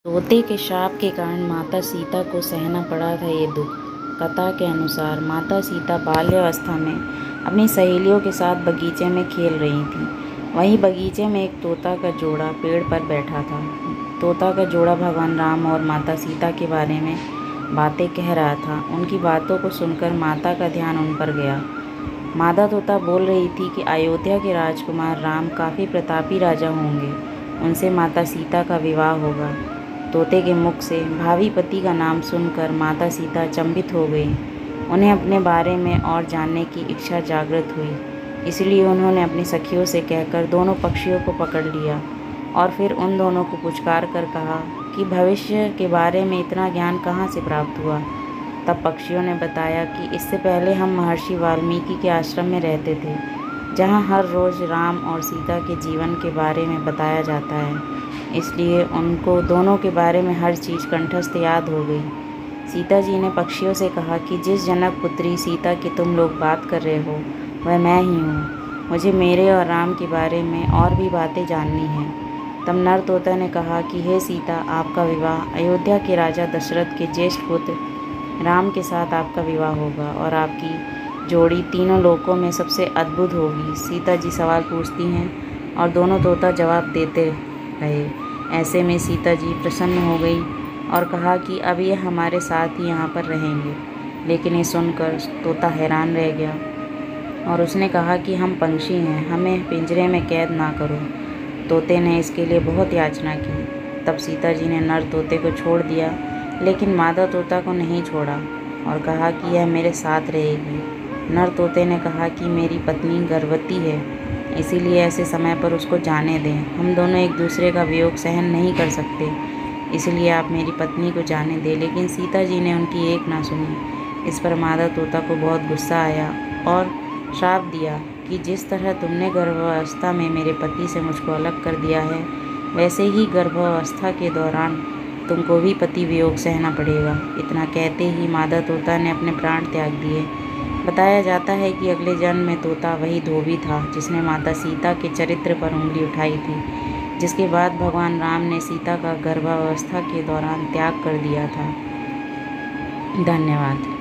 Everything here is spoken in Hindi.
तोते के शाप के कारण माता सीता को सहना पड़ा था ये दुख। कथा के अनुसार माता सीता बाल्यावस्था में अपनी सहेलियों के साथ बगीचे में खेल रही थी। वहीं बगीचे में एक तोता का जोड़ा पेड़ पर बैठा था। तोता का जोड़ा भगवान राम और माता सीता के बारे में बातें कह रहा था। उनकी बातों को सुनकर माता का ध्यान उन पर गया। मादा तोता बोल रही थी कि अयोध्या के राजकुमार राम काफ़ी प्रतापी राजा होंगे। उनसे माता सीता का विवाह होगा। तोते के मुख से भावी पति का नाम सुनकर माता सीता अचंभित हो गई। उन्हें अपने बारे में और जानने की इच्छा जागृत हुई। इसलिए उन्होंने अपनी सखियों से कहकर दोनों पक्षियों को पकड़ लिया और फिर उन दोनों को पुचकार कर कहा कि भविष्य के बारे में इतना ज्ञान कहाँ से प्राप्त हुआ। तब पक्षियों ने बताया कि इससे पहले हम महर्षि वाल्मीकि के आश्रम में रहते थे, जहाँ हर रोज़ राम और सीता के जीवन के बारे में बताया जाता है। इसलिए उनको दोनों के बारे में हर चीज़ कंठस्थ याद हो गई। सीता जी ने पक्षियों से कहा कि जिस जनक पुत्री सीता की तुम लोग बात कर रहे हो वह मैं ही हूँ। मुझे मेरे और राम के बारे में और भी बातें जाननी हैं। तब नर तोता ने कहा कि हे सीता, आपका विवाह अयोध्या के राजा दशरथ के ज्येष्ठ पुत्र राम के साथ आपका विवाह होगा और आपकी जोड़ी तीनों लोकों में सबसे अद्भुत होगी। सीता जी सवाल पूछती हैं और दोनों तोता जवाब देते रहे। ऐसे में सीता जी प्रसन्न हो गई और कहा कि अब ये हमारे साथ ही यहाँ पर रहेंगे। लेकिन ये सुनकर तोता हैरान रह गया और उसने कहा कि हम पंछी हैं, हमें पिंजरे में कैद ना करो। तोते ने इसके लिए बहुत याचना की। तब सीता जी ने नर तोते को छोड़ दिया, लेकिन मादा तोता को नहीं छोड़ा और कहा कि यह मेरे साथ रहेगी। नर तोते ने कहा कि मेरी पत्नी गर्भवती है, इसीलिए ऐसे समय पर उसको जाने दें। हम दोनों एक दूसरे का वियोग सहन नहीं कर सकते, इसलिए आप मेरी पत्नी को जाने दें। लेकिन सीता जी ने उनकी एक ना सुनी। इस पर मादा तोता को बहुत गुस्सा आया और श्राप दिया कि जिस तरह तुमने गर्भावस्था में मेरे पति से मुझको अलग कर दिया है, वैसे ही गर्भावस्था के दौरान तुमको भी पति वियोग सहना पड़ेगा। इतना कहते ही मादा तोता ने अपने प्राण त्याग दिए। बताया जाता है कि अगले जन्म में तोता वही धोबी था जिसने माता सीता के चरित्र पर उंगली उठाई थी, जिसके बाद भगवान राम ने सीता का गर्भावस्था के दौरान त्याग कर दिया था। धन्यवाद।